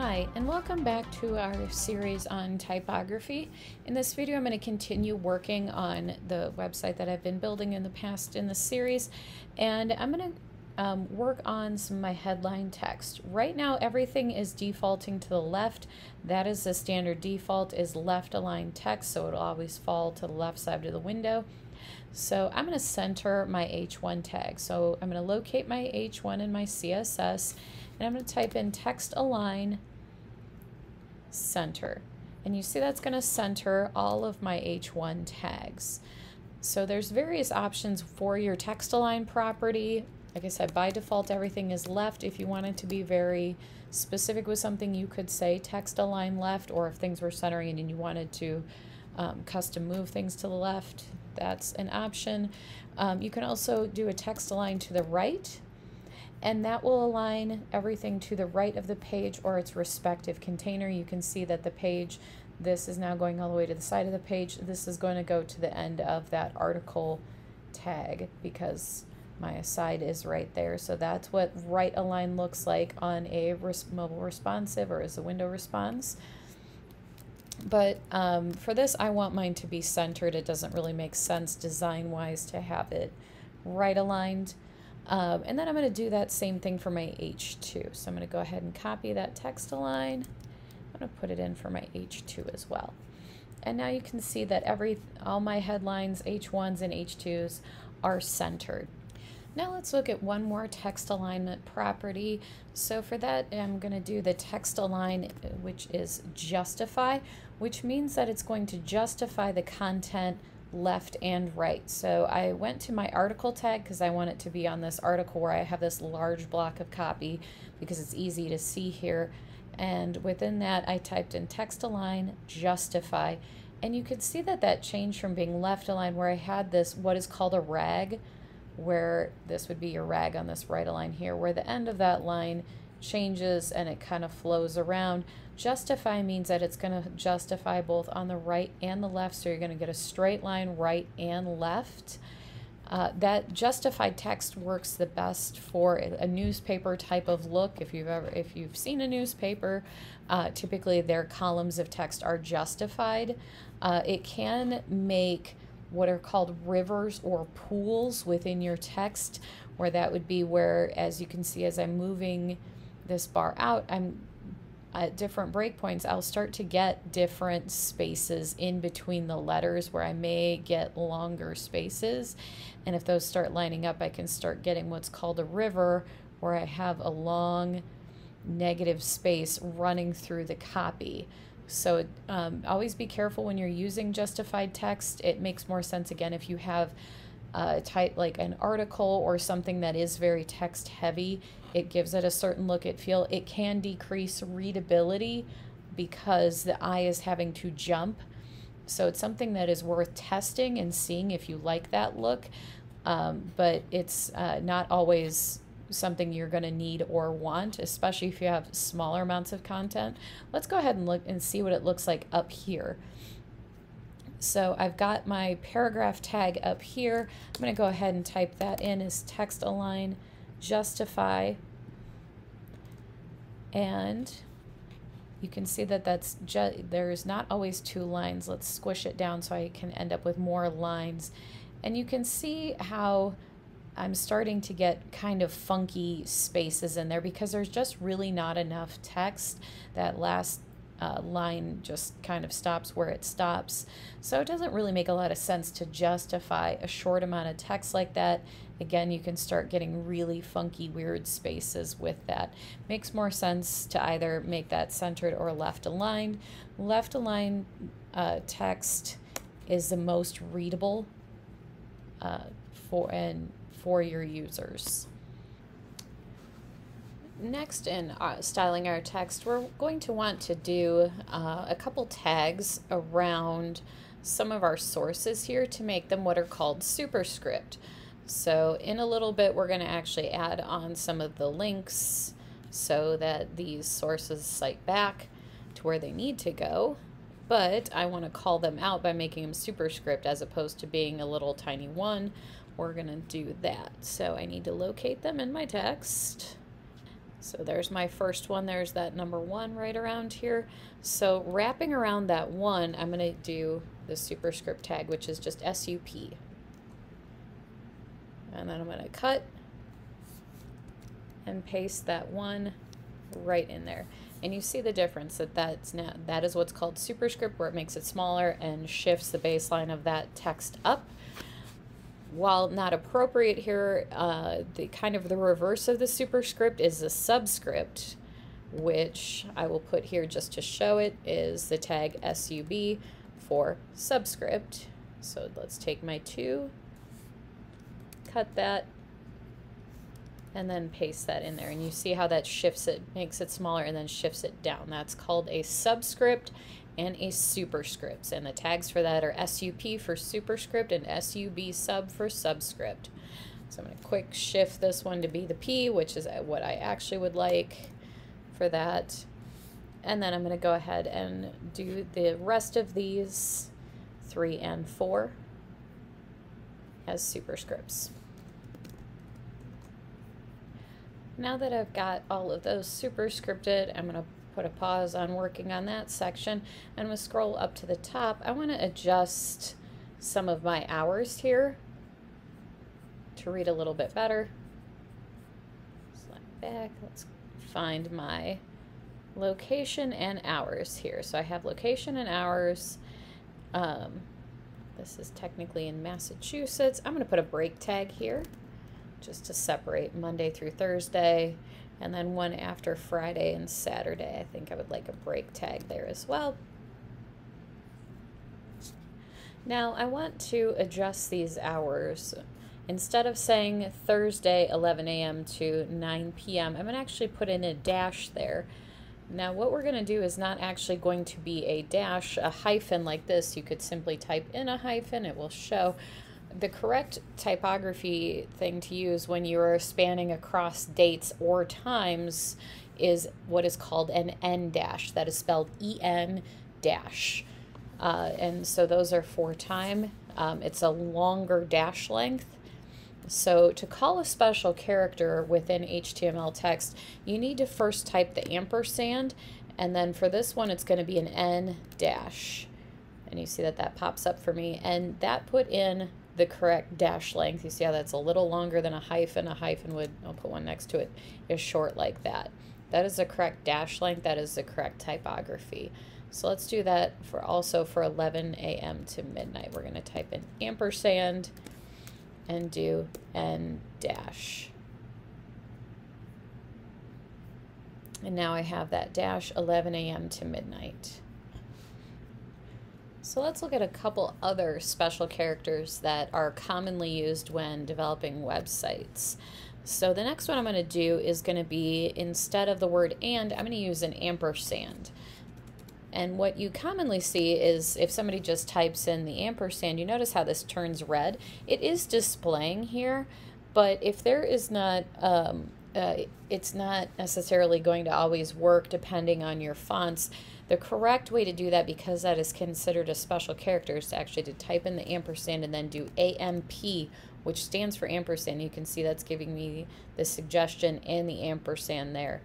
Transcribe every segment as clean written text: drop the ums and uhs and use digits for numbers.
Hi, and welcome back to our series on typography. In this video, I'm going to continue working on the website that I've been building in the past in this series, and I'm going to work on some of my headline text. Right now, everything is defaulting to the left. That is the standard default, is left aligned text, so it'll always fall to the left side of the window. So I'm going to center my H1 tag. So I'm going to locate my H1 in my CSS, and I'm going to type in text align center. And you see that's going to center all of my H1 tags. So there's various options for your text align property. Like I said, by default, everything is left. If you wanted to be very specific with something, you could say text align left, or if things were centering and you wanted to custom move things to the left, that's an option. You can also do a text align to the right, and that will align everything to the right of the page or its respective container. You can see that the page, this is now going all the way to the side of the page. This is going to go to the end of that article tag because my aside is right there. So that's what right align looks like on a mobile responsive or as a window response. But for this, I want mine to be centered. It doesn't really make sense design-wise to have it right aligned. And then I'm going to do that same thing for my H2. So I'm going to go ahead and copy that text align. I'm going to put it in for my H2 as well. And now you can see that all my headlines, H1s and H2s, are centered. Now let's look at one more text alignment property. So for that, I'm going to do the text align, which is justify, which means that it's going to justify the content left and right. So I went to my article tag because I want it to be on this article where I have this large block of copy because it's easy to see here. And within that, I typed in text align justify, and you can see that that changed from being left aligned, where I had this what is called a rag, where this would be your rag on this right align here, where the end of that line changes and it kind of flows around. Justify means that it's going to justify both on the right and the left, so you're going to get a straight line right and left. That justified text works the best for a newspaper type of look. If you've seen a newspaper, typically their columns of text are justified. It can make what are called rivers or pools within your text, where that would be where, as you can see, as I'm moving this bar out, I'm at different breakpoints, I'll start to get different spaces in between the letters where I may get longer spaces. And if those start lining up, I can start getting what's called a river, where I have a long negative space running through the copy. So always be careful when you're using justified text. It makes more sense, again, if you have type like an article or something that is very text heavy. It gives it a certain look and feel. It can decrease readability because the eye is having to jump. So it's something that is worth testing and seeing if you like that look. But it's not always something you're going to need or want, especially if you have smaller amounts of content. Let's go ahead and look and see what it looks like up here. So I've got my paragraph tag up here. I'm going to go ahead and type that in as text align justify, and you can see that there's not always two lines. Let's squish it down so I can end up with more lines, and you can see how I'm starting to get kind of funky spaces in there because there's just really not enough text. That last line just kind of stops where it stops. So it doesn't really make a lot of sense to justify a short amount of text like that. Again, you can start getting really funky, weird spaces with that. Makes more sense to either make that centered or left aligned. Left aligned text is the most readable for your users. Next, in styling our text, we're going to want to do a couple tags around some of our sources here to make them what are called superscript. So in a little bit, we're going to actually add on some of the links so that these sources cite back to where they need to go. But I want to call them out by making them superscript as opposed to being a little tiny one. We're going to do that. So I need to locate them in my text. So there's my first one. There's that number 1 right around here. So wrapping around that 1, I'm going to do the superscript tag, which is just SUP. And then I'm going to cut and paste that 1 right in there. And you see the difference that is what's called superscript, where it makes it smaller and shifts the baseline of that text up. While not appropriate here, the kind of the reverse of the superscript is the subscript, which I will put here just to show it, is the tag SUB for subscript. So let's take my 2, cut that, and then paste that in there. And you see how that shifts it, makes it smaller, and then shifts it down. That's called a subscript and a superscript. And the tags for that are SUP for superscript and SUB sub for subscript. So I'm going to quick shift this one to be the P, which is what I actually would like for that. And then I'm going to go ahead and do the rest of these 3 and 4 as superscripts. Now that I've got all of those superscripted, I'm going to put a pause on working on that section. I'm going to scroll up to the top. I want to adjust some of my hours here to read a little bit better. Slide back. Let's find my location and hours here. So I have location and hours. This is technically in Massachusetts. I'm going to put a break tag here, just to separate Monday through Thursday, and then one after Friday and Saturday. I think I would like a break tag there as well. Now I want to adjust these hours. Instead of saying Thursday 11 a.m. to 9 p.m., I'm going to actually put in a dash there. Now what we're going to do is not actually going to be a dash, a hyphen like this. You could simply type in a hyphen, it will show. The correct typography thing to use when you are spanning across dates or times is what is called an N dash. That is spelled EN dash. And so those are for time. It's a longer dash length. So to call a special character within HTML text, you need to first type the ampersand, and then for this one it's going to be an N dash. And you see that that pops up for me, and that put in the correct dash length. You see how that's a little longer than a hyphen. A hyphen would, I'll put one next to it, is short like that. That is the correct dash length. That is the correct typography. So let's do that for also for 11 a.m. to midnight. We're going to type in ampersand and do N dash. And now I have that dash 11 a.m. to midnight. So let's look at a couple other special characters that are commonly used when developing websites. So the next one I'm going to do is going to be, instead of the word and, I'm going to use an ampersand. And what you commonly see is if somebody just types in the ampersand, you notice how this turns red. It is displaying here, but if there is not, it's not necessarily going to always work depending on your fonts. The correct way to do that, because that is considered a special character, is to actually to type in the ampersand and then do AMP, which stands for ampersand. You can see that's giving me the suggestion and the ampersand there.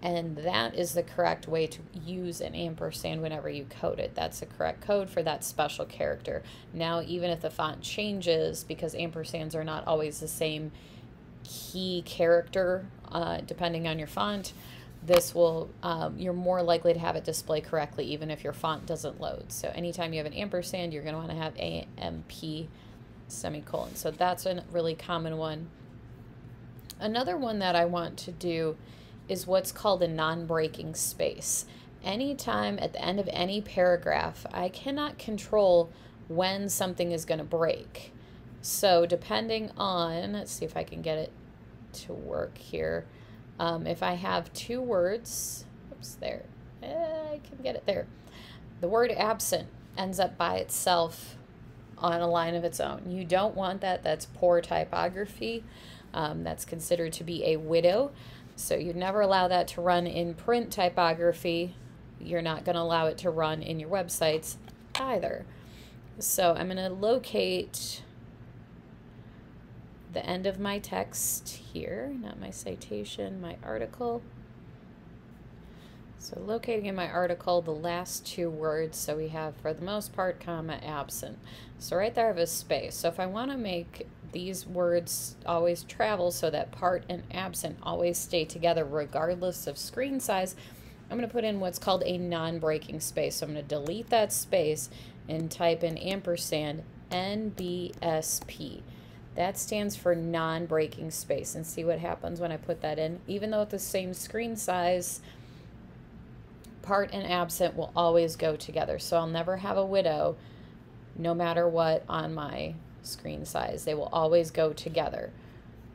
And that is the correct way to use an ampersand whenever you code it. That's the correct code for that special character. Now, even if the font changes, because ampersands are not always the same key character, depending on your font, this will, you're more likely to have it display correctly even if your font doesn't load. So anytime you have an ampersand, you're going to want to have AMP semicolon. So that's a really common one. Another one that I want to do is what's called a non-breaking space. Anytime at the end of any paragraph, I cannot control when something is going to break. So depending on, let's see if I can get it to work here. If I have two words, oops, there, I can get it there. The word absent ends up by itself on a line of its own. You don't want that. That's poor typography. That's considered to be a widow. So you'd never allow that to run in print typography. You're not going to allow it to run in your websites either. So I'm going to locate the end of my text here, not my citation, my article. So locating in my article the last two words, so we have for the most part, comma, absent. So right there I have a space. So if I want to make these words always travel so that part and absent always stay together regardless of screen size, I'm going to put in what's called a non-breaking space. So I'm going to delete that space and type in ampersand NBSP. That stands for non-breaking space, and see what happens when I put that in. Even though it's the same screen size, part and absent will always go together. So I'll never have a widow no matter what on my screen size. They will always go together.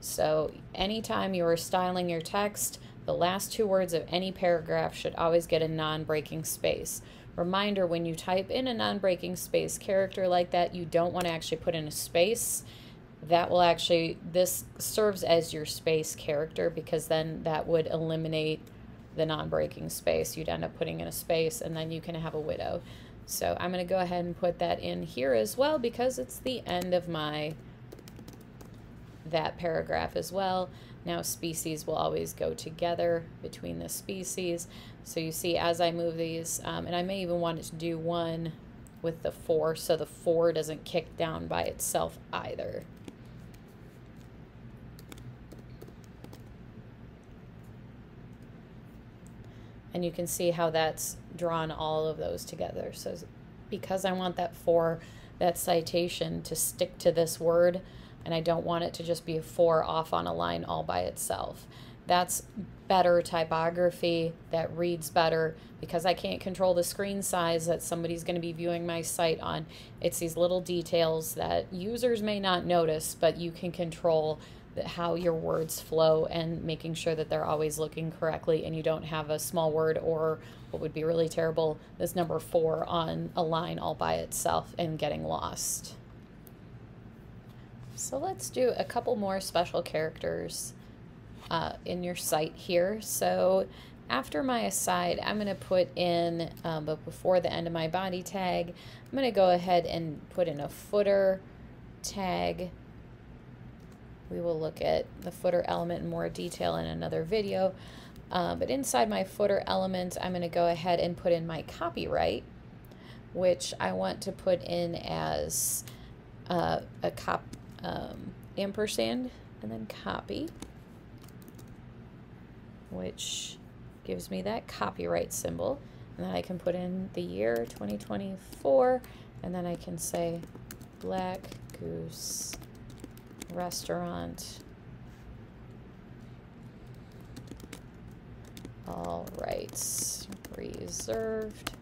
So anytime you are styling your text, the last two words of any paragraph should always get a non-breaking space. Reminder, when you type in a non-breaking space character like that, you don't want to actually put in a space. That will actually, this serves as your space character, because then that would eliminate the non-breaking space. You'd end up putting in a space and then you can have a widow. So I'm going to go ahead and put that in here as well, because it's the end of that paragraph as well. Now species will always go together between the species. So you see as I move these, and I may even want it to do one with the 4 so the 4 doesn't kick down by itself either. And you can see how that's drawn all of those together. So because I want that 4, that citation to stick to this word, and I don't want it to just be a 4 off on a line all by itself. That's better typography, that reads better, because I can't control the screen size that somebody's going to be viewing my site on. It's these little details that users may not notice, but you can control how your words flow and making sure that they're always looking correctly, and you don't have a small word, or what would be really terrible, this number 4 on a line all by itself and getting lost. So let's do a couple more special characters in your site here. So after my aside, I'm going to put in, but before the end of my body tag, I'm going to go ahead and put in a footer tag. We will look at the footer element in more detail in another video. But inside my footer element, I'm going to go ahead and put in my copyright, which I want to put in as ampersand and then copy, which gives me that copyright symbol. And then I can put in the year 2024, and then I can say Black Goose Restaurant. All rights reserved.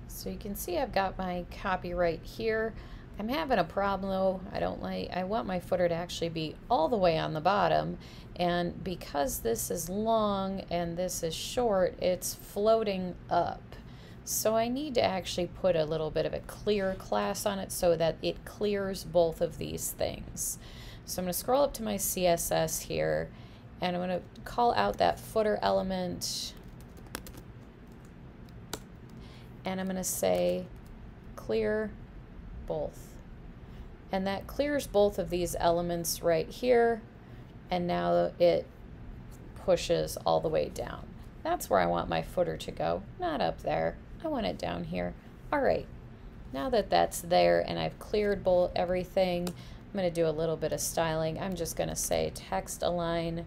So you can see I've got my copyright here. I'm having a problem though. I want my footer to actually be all the way on the bottom, and because this is long and this is short, it's floating up. So I need to actually put a little bit of a clear class on it so that it clears both of these things. So I'm going to scroll up to my CSS here, and I'm going to call out that footer element, and I'm going to say clear both. And that clears both of these elements right here, and now it pushes all the way down. That's where I want my footer to go, not up there. I want it down here. All right, now that that's there and I've cleared everything, I'm going to do a little bit of styling. I'm just going to say text align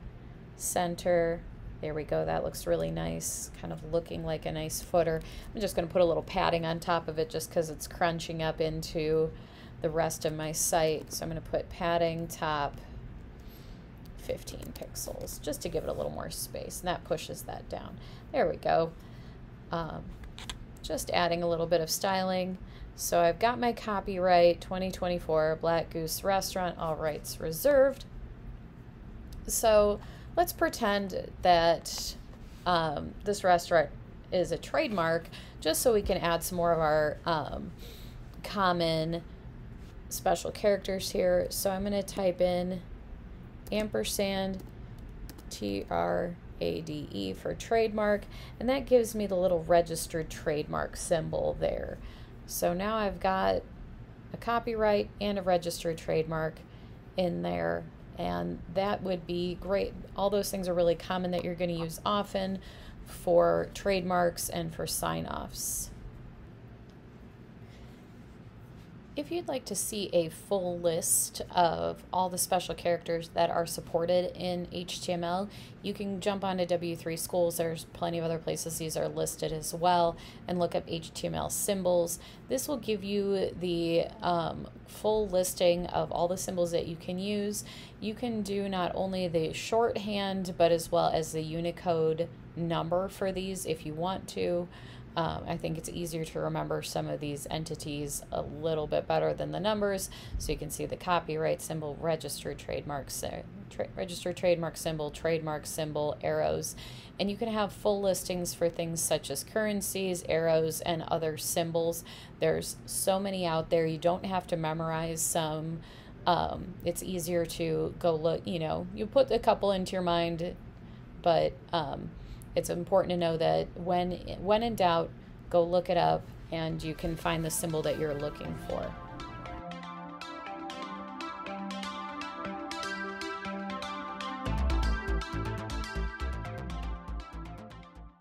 center. There we go. That looks really nice, kind of looking like a nice footer. I'm just going to put a little padding on top of it just because it's crunching up into the rest of my site. So I'm going to put padding top 15 pixels just to give it a little more space, and that pushes that down. There we go. Just adding a little bit of styling. So I've got my copyright 2024 Black Goose Restaurant, all rights reserved. So let's pretend that this restaurant is a trademark, just so we can add some more of our common special characters here. So I'm going to type in ampersand TRADE for trademark, and that gives me the little registered trademark symbol there. So now I've got a copyright and a registered trademark in there, and that would be great. All those things are really common that you're going to use often for trademarks and for sign-offs. If you'd like to see a full list of all the special characters that are supported in HTML, you can jump onto W3 Schools. There's plenty of other places these are listed as well, and look up HTML symbols. This will give you the full listing of all the symbols that you can use. You can do not only the shorthand, but as well as the Unicode number for these if you want to. I think it's easier to remember some of these entities a little bit better than the numbers, so you can see the copyright symbol, registered trademark symbol, trademark symbol, arrows, and you can have full listings for things such as currencies, arrows, and other symbols. There's so many out there. You don't have to memorize some. It's easier to go look, you put a couple into your mind, but it's important to know that when in doubt, go look it up and you can find the symbol that you're looking for.